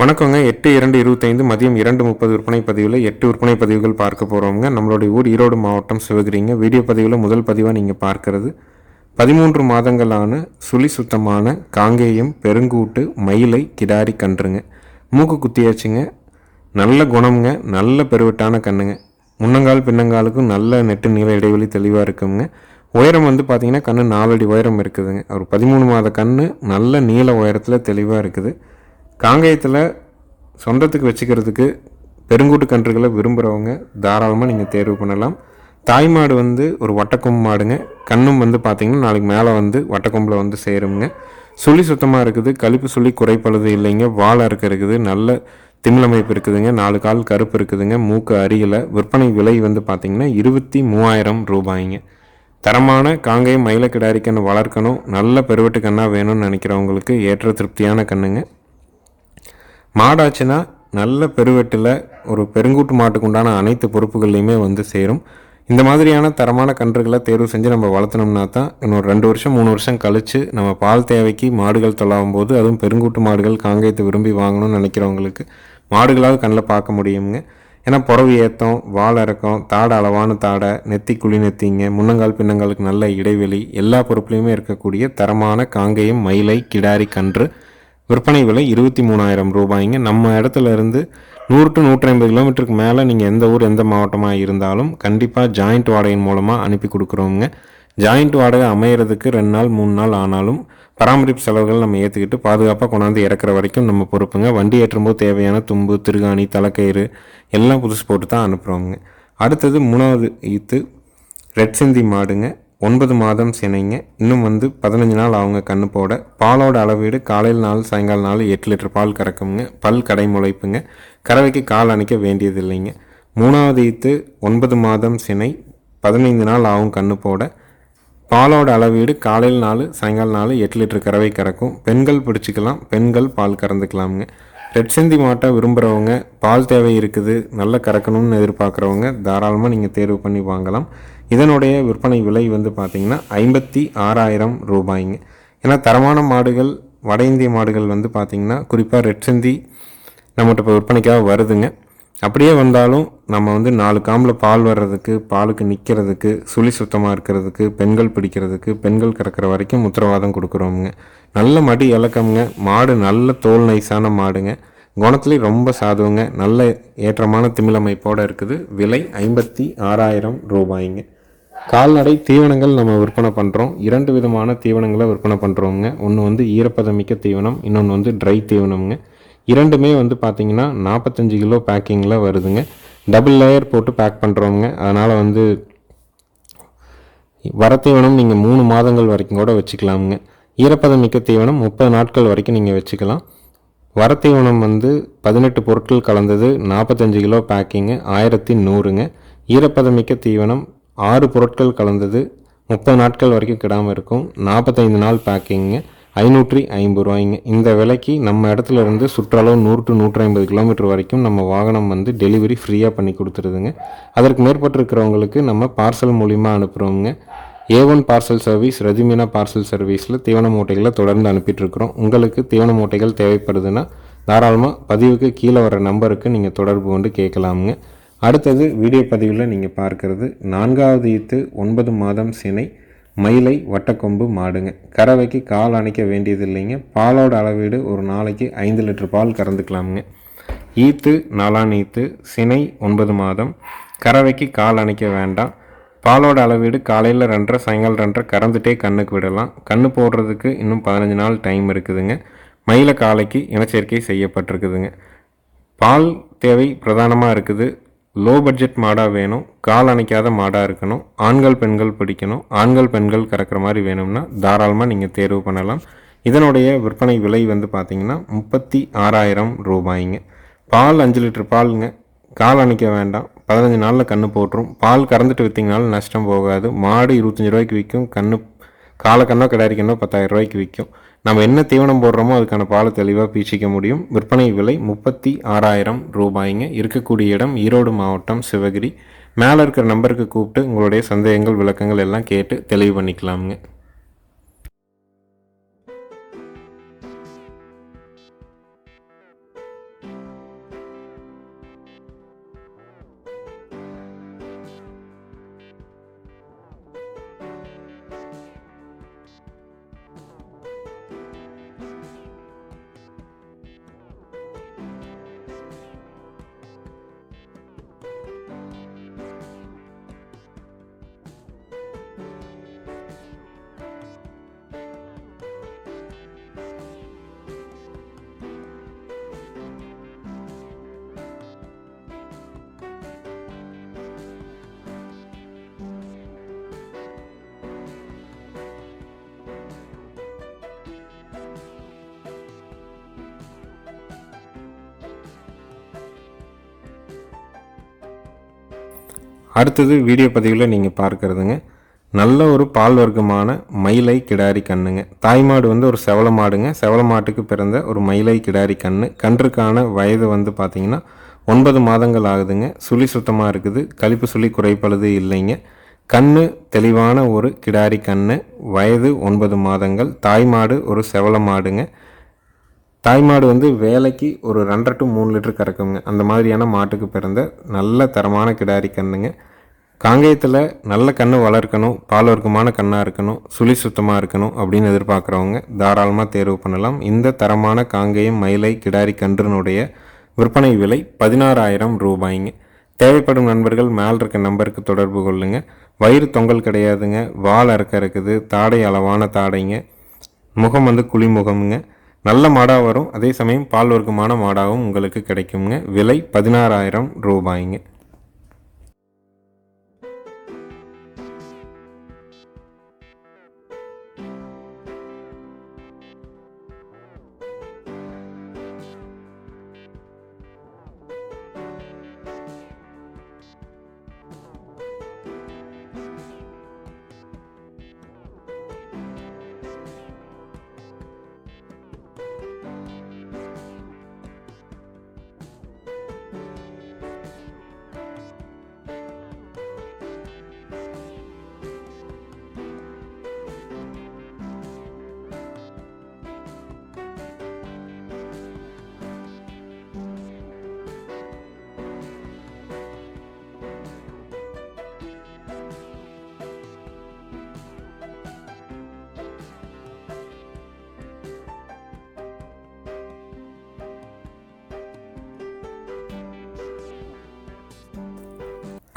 வணக்கங்க. 8/2/25 மதியம் 2:30 விற்பனை பதிவில் 8 விற்பனை பதிவுகள் பார்க்க போகிறோங்க. நம்மளுடைய ஊர் ஈரோடு மாவட்டம் சிவகிரிங்க. வீடியோ பதிவில் முதல் பதிவாக நீங்கள் பார்க்கறது 13 மாதங்களான சுழி சுத்தமான காங்கேயம் பெருங்கூட்டு மயிலை கிடாரி கன்றுங்க. மூக்கு குத்தியாச்சுங்க. நல்ல குணம்ங்க. நல்ல பெருவட்டான கண்ணுங்க. முன்னங்கால் பின்னங்காலுக்கும் நல்ல நெட்டு நீள இடைவெளி தெளிவாக இருக்குங்க. உயரம் பார்த்திங்கன்னா கண்ணு 4 அடி உயரம் இருக்குதுங்க. ஒரு 13 மாத கண்ணு நல்ல நீள உயரத்தில் தெளிவாக இருக்குது. காங்கேயத்தில் சொந்தத்துக்கு வச்சுக்கிறதுக்கு பெருங்கூட்டு கன்றுகளை விரும்புகிறவங்க தாராளமாக நீங்கள் தேர்வு பண்ணலாம். தாய்மாடு ஒரு வட்டக்கொம்பு மாடுங்க. கண்ணும் பார்த்திங்கன்னா நாளைக்கு மேலே வட்டக்கொம்பில் சேருங்க. சுழி சுத்தமாக இருக்குது. கழிப்பு சுழி குறைப்பழுது இல்லைங்க. வாழை இருக்குது. நல்ல திமிழமைப்பு இருக்குதுங்க. 4 கால் கருப்பு இருக்குதுங்க. மூக்கு அருகில். விற்பனை விலை பார்த்திங்கன்னா 23,000 ரூபாய்ங்க. தரமான காங்கேயம் மயில கிடாரி கன்று வளர்க்கணும், நல்ல பெருவெட்டு கண்ணாக வேணும்னு நினைக்கிறவங்களுக்கு ஏற்ற திருப்தியான கண்ணுங்க. மாடாச்சுன்னா நல்ல பெருவெட்டில் ஒரு பெருங்கூட்டு மாட்டுக்கு உண்டான அனைத்து பொறுப்புகள்லையுமே சேரும். இந்த மாதிரியான தரமான கன்றுகளை தேர்வு செஞ்சு நம்ம வளர்த்தனோம்னா தான் இன்னொரு 2 வருஷம் 3 வருஷம் கழித்து நம்ம பால் தேவைக்கு மாடுகள் தொலாவும் போது, அதுவும் பெருங்கூட்டு மாடுகள் காங்கேயத்தை விரும்பி வாங்கணும்னு நினைக்கிறவங்களுக்கு மாடுகளாவது கண்ணில் பார்க்க முடியுங்க. ஏன்னா புறவு ஏற்றம், வால் இறக்கம், தாடை அளவான தாடை, நெத்தி குழி நெத்திங்க, முன்னங்கால் பின்னங்காலுக்கு நல்ல இடைவெளி, எல்லா பொறுப்புலையுமே இருக்கக்கூடிய தரமான காங்கேயம் மயிலை கிடாரி கன்று விற்பனை விலை 23,000 ரூபாய்ங்க. நம்ம இடத்துல இருந்து 100 to 150 கிலோமீட்டருக்கு மேலே நீங்கள் எந்த ஊர் எந்த மாவட்டமாக இருந்தாலும் கண்டிப்பாக ஜாயிண்ட் வாடகையின் மூலமாக அனுப்பி கொடுக்குறோங்க. ஜாயிண்ட் வாடகை அமையிறதுக்கு 2 நாள் 3 நாள் ஆனாலும் பராமரிப்பு செலவுகள் நம்ம ஏற்றுக்கிட்டு பாதுகாப்பாக கொண்டாந்து இறக்குற வரைக்கும் நம்ம பொறுப்புங்க. வண்டி ஏற்றும்போது தேவையான தும்பு, திருகாணி, தலைக்கயிறு எல்லாம் புதுசு போட்டு தான் அனுப்புகிறோங்க. அடுத்தது 3வது ஈத்து ரெட் சிந்தி மாடுங்க. 9 மாதம் சினைங்க. இன்னும் 15 நாள் அவங்க கண்ணு போட. பாலோட அளவீடு காலையில் 4 சாயங்காலம் 4 8 லிட்டர் பால் கறக்குங்க. பல் கடை முளைப்புங்க. கறவைக்கு கால் அணைக்க வேண்டியது இல்லைங்க. 3வது ஈத்து 9 மாதம் சினை. 15 நாள் ஆகும் கண்ணு போட. பாலோட அளவீடு காலையில் 4 சாயங்காலம் 4 8 லிட்டர் கறவை கறக்கும். பெண்கள் பிடிச்சிக்கலாம், பெண்கள் பால் கறந்துக்கலாமுங்க. ரெட் சிந்தி மாட்டை விரும்புகிறவங்க, பால் தேவை இருக்குது, நல்ல கறக்கணும்னு எதிர்பார்க்குறவங்க தாராளமாக நீங்கள் தேர்வு பண்ணி வாங்கலாம். இதனுடைய விற்பனை விலை பார்த்திங்கன்னா 56,000 ரூபாய்ங்க. ஏன்னா தரமான மாடுகள், வட இந்திய மாடுகள் பார்த்திங்கன்னா குறிப்பாக ரெட் சிந்தி நம்மகிட்ட இப்போ விற்பனைக்காக வருதுங்க. அப்படியே வந்தாலும் நம்ம 4 காம்பில் பால் வர்றதுக்கு, பாலுக்கு நிற்கிறதுக்கு, சுழி சுத்தமாக இருக்கிறதுக்கு, பெண்கள் பிடிக்கிறதுக்கு, பெண்கள் கறக்கிற வரைக்கும் உத்தரவாதம் கொடுக்குறோமுங்க. நல்ல மடி இலக்கம்ங்க. மாடு நல்ல தோல் நைஸான மாடுங்க. குணத்துலேயும் ரொம்ப சாதுவங்க. நல்ல ஏற்றமான திமிழமைப்போடு இருக்குது. விலை 56,000 ரூபாய்ங்க. கால்நடை தீவனங்கள் நம்ம விற்பனை பண்ணுறோம். 2 விதமான தீவனங்களை விற்பனை பண்ணுறோங்க. ஒன்று ஈரப்பதமிக்க தீவனம், இன்னொன்று ட்ரை தீவனம்ங்க. இரண்டுமே பார்த்திங்கன்னா 45 கிலோ பேக்கிங்கில் வருதுங்க. டபுள் லேயர் போட்டு பேக் பண்ணுறோங்க. அதனால் வர தீவனம் நீங்கள் 3 மாதங்கள் வரைக்கும் கூட வச்சுக்கலாமுங்க. ஈரப்பதமிக்க தீவனம் 30 நாட்கள் வரைக்கும் நீங்கள் வச்சுக்கலாம். வர தீவனம் 18 பொருட்கள் கலந்தது, 45 கிலோ பேக்கிங்கு, 1100ங்க. ஈரப்பதமிக்க தீவனம் 6 பொருட்கள் கலந்தது, 30 நாட்கள் வரைக்கும் கிடாமல் இருக்கும், 45 நாள் பேக்கிங்க, 550 ரூபாய்ங்க. இந்த விலைக்கு நம்ம இடத்துல இருந்து சுற்றளவு 100 to 150 கிலோமீட்டர் வரைக்கும் நம்ம வாகனம் டெலிவரி ஃப்ரீயாக பண்ணி கொடுத்துருதுங்க. அதற்கு மேற்பட்டிருக்கிறவங்களுக்கு நம்ம பார்சல் மூலிமா அனுப்புகிறோங்க. A1 பார்சல் சர்வீஸ், ரஜிமீனா பார்சல் சர்வீஸில் தீவன மூட்டைகளை தொடர்ந்து அனுப்பிட்டுருக்குறோம். உங்களுக்கு தீவன மூட்டைகள் தேவைப்படுதுன்னா தாராளமாக பதிவுக்கு கீழே வர நம்பருக்கு நீங்கள் தொடர்பு கொண்டு கேட்கலாமுங்க. அடுத்தது வீடியோ பதிவில் நீங்கள் பார்க்குறது 4வது ஈத்து 9 மாதம் சினை மயிலை வட்டக்கொம்பு மாடுங்க. கறவைக்கு கால் அணைக்க வேண்டியது இல்லைங்க. பாலோட அளவீடு ஒரு நாளைக்கு 5 லிட்டர் பால் கறந்துக்கலாமுங்க. ஈத்து 4ஆம் ஈத்து சினை 9 மாதம். கறவைக்கு கால் அணைக்க வேண்டாம். பாலோட அளவீடு காலையில் 2:30 சாயங்காலம் 2:30 கறந்துட்டே கண்ணுக்கு விடலாம். கண்ணு போடுறதுக்கு இன்னும் 15 நாள் டைம் இருக்குதுங்க. மயில காலைக்கு இனச்சேர்க்கை செய்யப்பட்டிருக்குதுங்க. பால் தேவை பிரதானமாக இருக்குது. லோ பட்ஜெட் மாடாக வேணும், கால் அணைக்காத மாடாக இருக்கணும், ஆண்கள் பெண்கள் பிடிக்கணும், ஆண்கள் பெண்கள் கறக்கிற மாதிரி வேணும்னா தாராளமாக நீங்கள் தேர்வு பண்ணலாம். இதனுடைய விற்பனை விலை பார்த்திங்கன்னா 36,000 ரூபாய்ங்க. பால் 5 லிட்டர் பாலுங்க. கால் அணைக்க வேண்டாம். 15 நாளில் கன்று போட்டுரும். பால் கறந்துட்டு விற்றிங்கனாலும் நஷ்டம் போகாது. மாடு 25 ரூபாய்க்கு விற்கும். காலக்கண்ணோ கிடாரி கண்ணோ 10,000 ரூபாய்க்கு விற்கும். நம்ம என்ன தீவனம் போடுறோமோ அதுக்கான பாலை தெளிவாக பீச்சிக்க முடியும். விற்பனை விலை 36,000 ரூபாய்ங்க. இருக்கக்கூடிய இடம் ஈரோடு மாவட்டம் சிவகிரி. மேலே இருக்கிற நம்பருக்கு கூப்பிட்டு உங்களுடைய சந்தேகங்கள் விளக்கங்கள் எல்லாம் கேட்டு தெளிவு பண்ணிக்கலாமுங்க. அடுத்தது வீடியோ பதிவில் நீங்கள் பார்க்குறதுங்க நல்ல ஒரு பால் வர்க்கமான மயிலை கிடாரி கண்ணுங்க. தாய்மாடு வந்து ஒரு செவல மாடுங்க. செவல மாட்டுக்கு பிறந்த ஒரு மயிலை கிடாரி கண்ணு. கன்றுக்கான வயது வந்து பார்த்திங்கன்னா 9 மாதங்கள் ஆகுதுங்க. சுழி சுத்தமாக இருக்குது. கழிப்பு சுழி குறைப்பழுது இல்லைங்க. கண்ணு தெளிவான ஒரு கிடாரி கண்ணு. வயது 9 மாதங்கள். தாய்மாடு ஒரு செவல மாடுங்க. தாய்மாடு வந்து வேலைக்கு ஒரு 2.5 to 3 லிட்டர் கறக்குங்க. அந்த மாதிரியான மாட்டுக்கு பிறந்த நல்ல தரமான கிடாரி கண்ணுங்க. காங்கேயத்தில் நல்ல கன்று வளர்க்கணும், பால் வர்க்கமான கண்ணாக இருக்கணும், சுழி சுத்தமாக இருக்கணும் அப்படின்னு எதிர்பார்க்குறவங்க தாராளமாக தேர்வு பண்ணலாம். இந்த தரமான காங்கேயம் மயிலை கிடாரி கன்றுனுடைய விற்பனை விலை 16,000 ரூபாய்ங்க. தேவைப்படும் நண்பர்கள் மேல் இருக்க நம்பருக்கு தொடர்பு கொள்ளுங்க. வயிறு தொங்கல் கிடையாதுங்க. வால் அறக்க இருக்குது. தாடை அளவான தாடைங்க. முகம் வந்து குழி முகமுங்க. நல்ல மாடாக வரும். அதே சமயம் பால் வர்க்கமான மாடாகவும் உங்களுக்கு கிடைக்குங்க. விலை 16,000 ரூபாய்ங்க.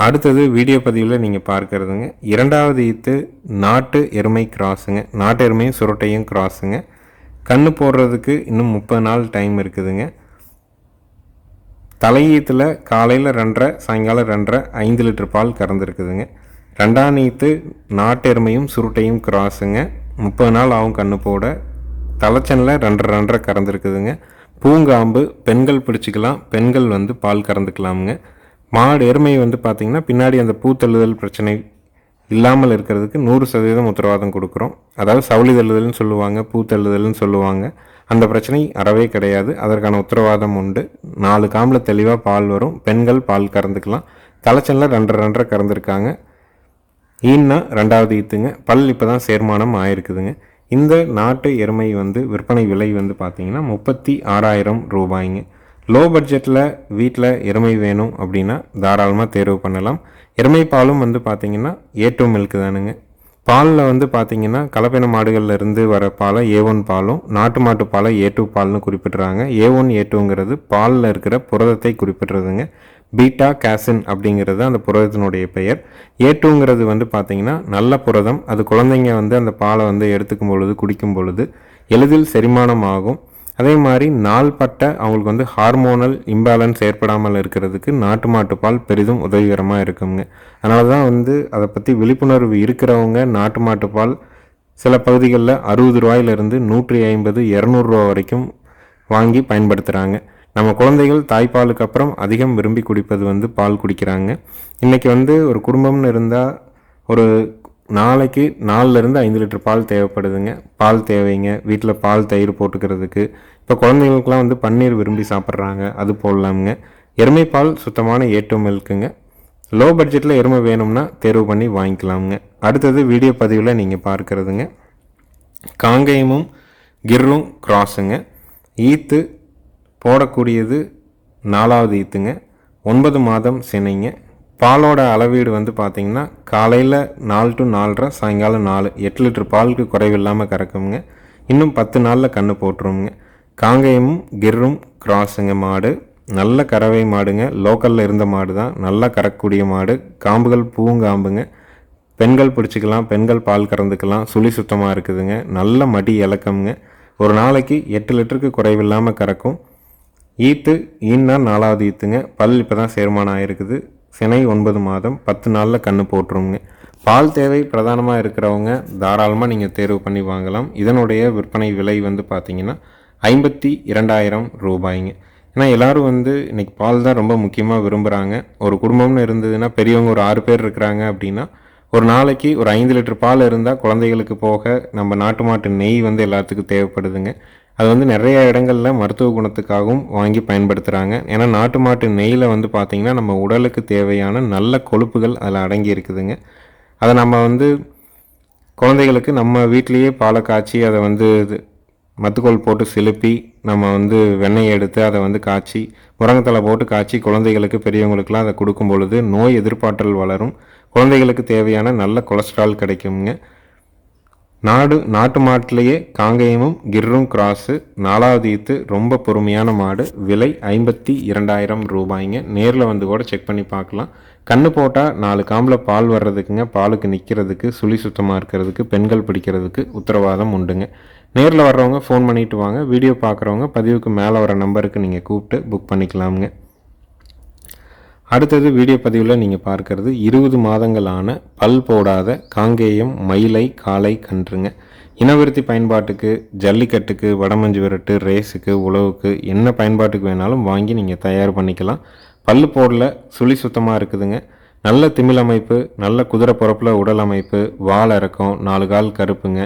அடுத்தது வீடியோ பதிவில் நீங்கள் பார்க்குறதுங்க 2வது ஈத்து நாட்டு எருமை கிராஸுங்க. நாட்டு எருமையும் சுருட்டையும் கிராஸுங்க. கன்று போடுறதுக்கு இன்னும் 30 நாள் டைம் இருக்குதுங்க. தலையீத்தில் காலையில் 2.5 சாயங்காலம் 2.5 5 லிட்டர் பால் கறந்துருக்குதுங்க. 2ஆம் ஈத்து நாட்டு எருமையும் சுருட்டையும் கிராஸுங்க. 30 நாள் ஆகும் கன்று போட. தலைச்சனில் 2.5 கறந்துருக்குதுங்க. பூங்காம்பு பெண்கள் பிடிச்சிக்கலாம், பெண்கள் வந்து பால் கறந்துக்கலாமுங்க. மாடு எருமை வந்து பார்த்திங்கன்னா பின்னாடி அந்த பூத்தள்ளுதல் பிரச்சனை இல்லாமல் இருக்கிறதுக்கு 100% உத்தரவாதம் கொடுக்குறோம். அதாவது சவுளி தள்ளுதல்னு சொல்லுவாங்க, பூத்தள்ளுதல்னு சொல்லுவாங்க. அந்த பிரச்சனை அறவே கிடையாது. அதற்கான உத்தரவாதம் உண்டு. 4 காம்பில் தெளிவாக பால் வரும். பெண்கள் பால் கறந்துக்கலாம். தலைச்சனில் 2.5 கறந்துருக்காங்க. ஈன்னா 2வது ஈத்துங்க. பல் இப்போ தான் சேர்மானம் ஆயிருக்குதுங்க. இந்த நாட்டு எருமை வந்து விற்பனை விலை வந்து பார்த்திங்கன்னா 36,000 ரூபாய்ங்க. லோ பட்ஜெட்டில் வீட்டில் எருமை வேணும் அப்படின்னா தாராளமாக தேர்வு பண்ணலாம். எருமை பாலும் வந்து பார்த்திங்கன்னா A2 மில்க் தானுங்க. பாலில் வந்து பார்த்திங்கன்னா கலப்பின மாடுகள்லேருந்து வர பாலை A1 பாலும், நாட்டு மாட்டு பாலை A2 பால்னு குறிப்பிட்றாங்க. A1 A2ங்கிறது பாலில் இருக்கிற புரதத்தை குறிப்பிட்றதுங்க. பீட்டா கேசின் அப்படிங்கிறது அந்த புரதத்தினுடைய பெயர். A2ங்கிறது வந்து பார்த்திங்கன்னா நல்ல புரதம். அது குழந்தைங்க வந்து அந்த பாலை வந்து எடுத்துக்கும் பொழுது குடிக்கும் பொழுது எளிதில் செரிமானம் ஆகும். அதே மாதிரி நாள்பட்ட அவங்களுக்கு வந்து ஹார்மோனல் இம்பேலன்ஸ் ஏற்படாமல் இருக்கிறதுக்கு நாட்டு மாட்டுப்பால் பெரிதும் உதவிகரமாக இருக்குங்க. அதனால தான் வந்து அதை பற்றி விழிப்புணர்வு இருக்கிறவங்க நாட்டு மாட்டுப்பால் சில பகுதிகளில் 60 ரூபாயிலிருந்து 150 200 ரூபா வரைக்கும் வாங்கி பயன்படுத்துகிறாங்க. நம்ம குழந்தைகள் தாய்ப்பாலுக்கு அப்புறம் அதிகம் விரும்பி குடிப்பது வந்து பால் குடிக்கிறாங்க. இன்றைக்கி வந்து ஒரு குடும்பம்னு இருந்தால் ஒரு நாளைக்கு 4லேருந்து 5 லிட்டர் பால் தேவைப்படுதுங்க. பால் தேவைங்க. வீட்டில் பால் தயிர் போட்டுக்கிறதுக்கு. இப்போ குழந்தைங்களுக்குலாம் வந்து பன்னீர் விரும்பி சாப்பிட்றாங்க, அது போடலாமுங்க. எருமை பால் சுத்தமான A2 மில்க்குங்க. லோ பட்ஜெட்டில் எருமை வேணும்னா தேர்வு பண்ணி வாங்கிக்கலாமுங்க. அடுத்தது வீடியோ பதிவில் நீங்கள் பார்க்குறதுங்க காங்கேயமும் கிர்ரும் கிராஸுங்க. ஈத்து போடக்கூடியது 4வது ஈத்துங்க. 9 மாதம் சினைங்க. பாலோட அளவீடு வந்து பார்த்திங்கன்னா காலையில் 4 to 4.5 சாயங்காலம் 4 8 லிட்டர் பாலுக்கு குறைவில்லாமல் கறக்குங்க. இன்னும் 10 நாளில் கன்று போட்டுருவோங்க. காங்கேயமும் கிர்ரும் கிராஸுங்க மாடு. நல்ல கறவை மாடுங்க. லோக்கலில் இருந்த மாடு தான். நல்லா கறக்கக்கூடிய மாடு. காம்புகள் பூங்காம்புங்க. பெண்கள் பிடிச்சிக்கலாம், பெண்கள் பால் கறந்துக்கலாம். சுழி சுத்தமாக இருக்குதுங்க. நல்ல மடி இலக்கம்ங்க. ஒரு நாளைக்கு 8 லிட்டருக்கு குறைவில்லாமல் கறக்கும். ஈத்து ஈன்னா 4வது ஈத்துங்க. பல் இப்போ தான் சேர்மானம் ஆகிருக்குது. சினை 9 மாதம் 10 நாளில் கன்று போட்டுருங்க. பால் தேவை பிரதானமாக இருக்கிறவங்க தாராளமாக நீங்கள் தேர்வு பண்ணி வாங்கலாம். இதனுடைய விற்பனை விலை வந்து பார்த்திங்கன்னா 52,000 ரூபாய்ங்க. ஏன்னா எல்லோரும் வந்து இன்றைக்கி பால் தான் ரொம்ப முக்கியமாக விரும்புகிறாங்க. ஒரு குடும்பம்னு இருந்ததுன்னா, பெரியவங்க ஒரு 6 பேர் இருக்கிறாங்க அப்படின்னா, ஒரு நாளைக்கு ஒரு 5 லிட்டர் பால் இருந்தால் குழந்தைகளுக்கு போக நம்ம நாட்டு மாட்டு நெய் வந்து எல்லாத்துக்கும் தேவைப்படுதுங்க. அது வந்து நிறைய இடங்களில் மருத்துவ குணத்துக்காகவும் வாங்கி பயன்படுத்துகிறாங்க. ஏன்னா நாட்டு மாட்டு நெய்யில் வந்து பார்த்திங்கன்னா நம்ம உடலுக்கு தேவையான நல்ல கொழுப்புகள் அதில் அடங்கி இருக்குதுங்க. அதை நம்ம வந்து குழந்தைகளுக்கு நம்ம வீட்டிலையே பாலை காய்ச்சி அதை வந்து மத்துக்கோல் போட்டு சிலுப்பி நம்ம வந்து வெண்ணெய் எடுத்து அதை வந்து காய்ச்சி முருங்கைத்தலை போட்டு காய்ச்சி குழந்தைகளுக்கு பெரியவங்களுக்கெல்லாம் அதை கொடுக்கும் பொழுது நோய் எதிர்ப்பாற்றல் வளரும். குழந்தைகளுக்கு தேவையான நல்ல கொலஸ்ட்ரால் கிடைக்குங்க. நாட்டு மாட்டிலேயே காங்கேயமும் கிர்ரும் கிராஸு 4வது ஈத்து ரொம்ப பொறுமையான மாடு. விலை 52,000 ரூபாய்ங்க. நேரில் வந்து கூட செக் பண்ணி பார்க்கலாம். கன்று போட்டால் 4 காம்பில் பால் வர்றதுக்குங்க, பாலுக்கு நிற்கிறதுக்கு, சுழி சுத்தமாக இருக்கிறதுக்கு, பெண்கள் பிடிக்கிறதுக்கு உத்தரவாதம் உண்டுங்க. நேரில் வர்றவங்க ஃபோன் பண்ணிவிட்டு வாங்க. வீடியோ பார்க்குறவங்க பதிவுக்கு மேலே வர நம்பருக்கு நீங்கள் கூப்பிட்டு புக் பண்ணிக்கலாமுங்க. அடுத்தது வீடியோ பதிவில் நீங்கள் பார்க்குறது 20 மாதங்களான பல் போடாத காங்கேயம் மயிலை காளை கன்றுங்க. இனவிருத்தி பயன்பாட்டுக்கு, ஜல்லிக்கட்டுக்கு, வடமஞ்சு விரட்டு, ரேஸுக்கு, உழவுக்கு என்ன பயன்பாட்டுக்கு வேணாலும் வாங்கி நீங்கள் தயார் பண்ணிக்கலாம். பல் போடல, சுழி சுத்தமாக இருக்குதுங்க. நல்ல திமிழ் அமைப்பு, நல்ல குதிரை பொறப்பில் உடல் அமைப்பு, வால் இறக்கம், 4 கால் கருப்புங்க,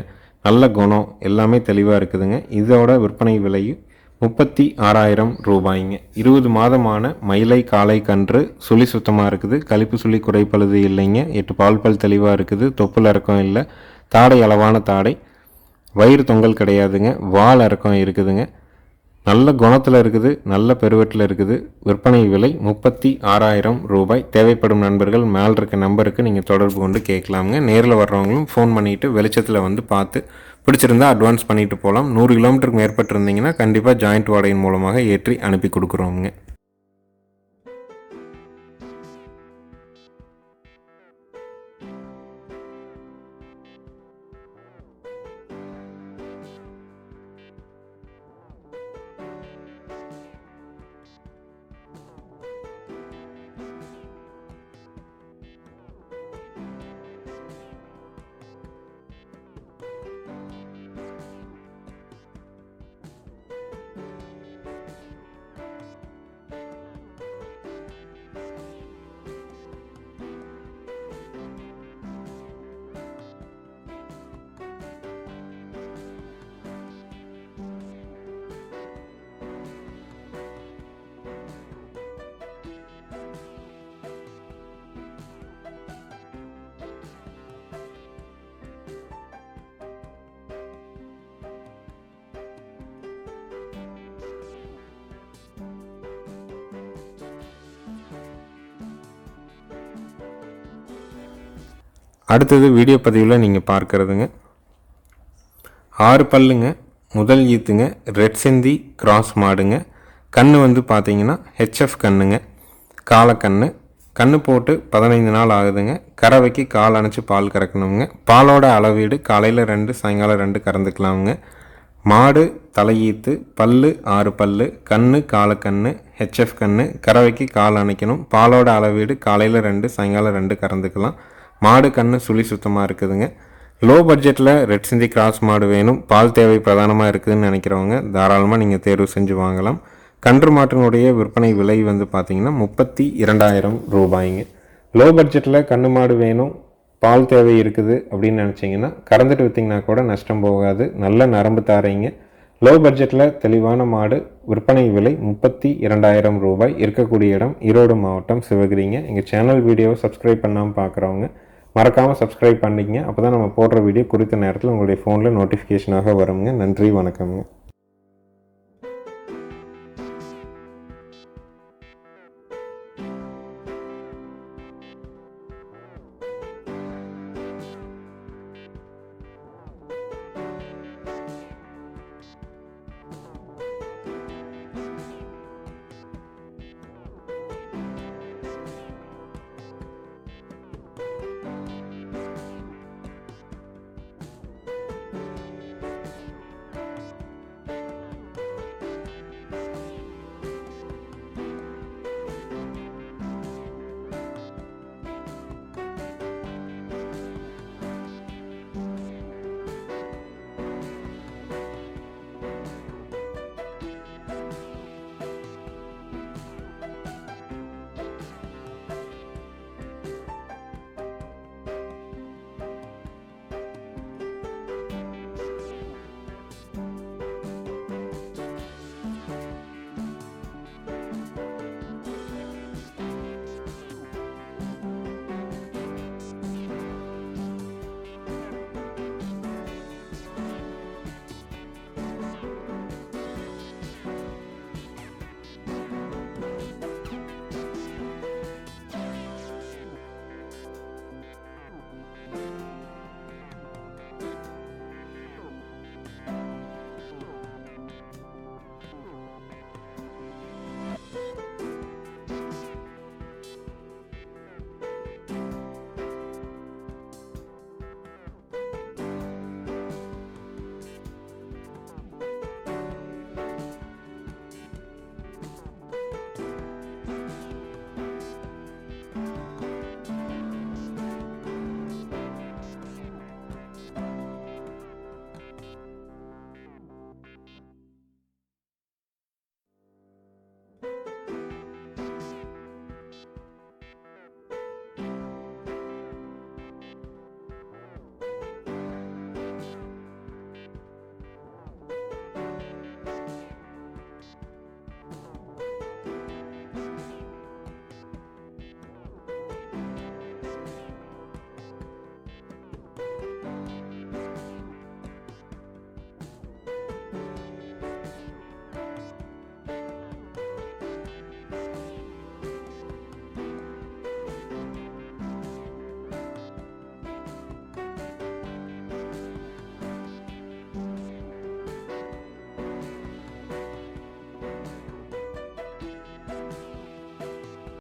நல்ல குணம், எல்லாமே தெளிவாக இருக்குதுங்க. இதோட விற்பனை விலையும் 36,000 ரூபாய்ங்க. 20 மாதமான மயிலை காளை கன்று, சுழி சுத்தமாக இருக்குது, கழிப்பு சுழி குறைப்பழுது இல்லைங்க, 8 பால் தெளிவாக இருக்குது, தொப்புள் இறக்கம் இல்லை, தாடை அளவான தாடை, வயிறு தொங்கல் கிடையாதுங்க, வால் இறக்கம் இருக்குதுங்க, நல்ல குணத்தில் இருக்குது, நல்ல பெருவெட்டில் இருக்குது. விற்பனை விலை 36,000 ரூபாய். தேவைப்படும் நண்பர்கள் மேல் இருக்க நம்பருக்கு நீங்கள் தொடர்பு கொண்டு கேட்கலாமுங்க. நேரில் வர்றவங்களும் ஃபோன் பண்ணிவிட்டு வெளிச்சத்தில் வந்து பார்த்து பிடிச்சிருந்தா அட்வான்ஸ் பண்ணிவிட்டு போகலாம். 100 கிலோமீட்டருக்கு மேற்பட்டு இருந்தீங்கன்னா கண்டிப்பாக ஜாயிண்ட் வாடகையின் மூலமாக ஏற்றி அனுப்பி கொடுக்குறோங்க. அடுத்தது வீடியோ பதிவில் நீங்கள் பார்க்குறதுங்க 6 பல்லுங்க, முதல் ஈத்துங்க, ரெட் செந்தி கிராஸ் மாடுங்க. கன்று வந்து பார்த்தீங்கன்னா ஹெச்எஃப் கன்றுங்க, காலக்கன்று. கன்று போட்டு 15 நாள் ஆகுதுங்க. கறவைக்கு கால் அணைச்சி பால் கறக்கணுங்க. பாலோட அளவீடு காலையில் 2 சாயங்காலம் 2 கறந்துக்கலாமுங்க. மாடு தலையீத்து, பல்லு 6 பல்லு, கன்று காலக்கன்று, ஹெச்எஃப் கன்று, கறவைக்கு கால் அணைக்கணும். பாலோட அளவீடு காலையில் 2 சாயங்காலம் 2 கறந்துக்கலாம். மாடு கன்று சுழி சுத்தமாக இருக்குதுங்க. லோ பட்ஜெட்டில் ரெட் சிந்தி கிராஸ் மாடு வேணும், பால் தேவை பிரதானமாக இருக்குதுன்னு நினைக்கிறவங்க தாராளமாக நீங்கள் தேர்வு செஞ்சு வாங்கலாம். கன்று மாட்டினுடைய விற்பனை விலை வந்து பார்த்திங்கன்னா 32,000 ரூபாய்ங்க. லோ பட்ஜெட்டில் கன்று மாடு வேணும், பால் தேவை இருக்குது அப்படின்னு நினச்சிங்கன்னா கறந்துட்டு விற்றிங்கன்னா கூட நஷ்டம் போகாது. நல்ல நரம்பு தாரைங்க. லோ பட்ஜெட்டில் தெளிவான மாடு. விற்பனை விலை 32,000 ரூபாய். இருக்கக்கூடிய இடம் ஈரோடு மாவட்டம் சிவகிரிங்க. எங்கள் சேனல் வீடியோவை சப்ஸ்கிரைப் பண்ணாமல் பார்க்குறவங்க மறக்காமல் சப்ஸ்கிரைப் பண்ணிக்கங்க. அப்போ தான் நம்ம போடுற வீடியோ குறித்த நேரத்தில் உங்களுடைய ஃபோனில் நோட்டிஃபிகேஷனாக வருங்க. நன்றி, வணக்கம்ங்க.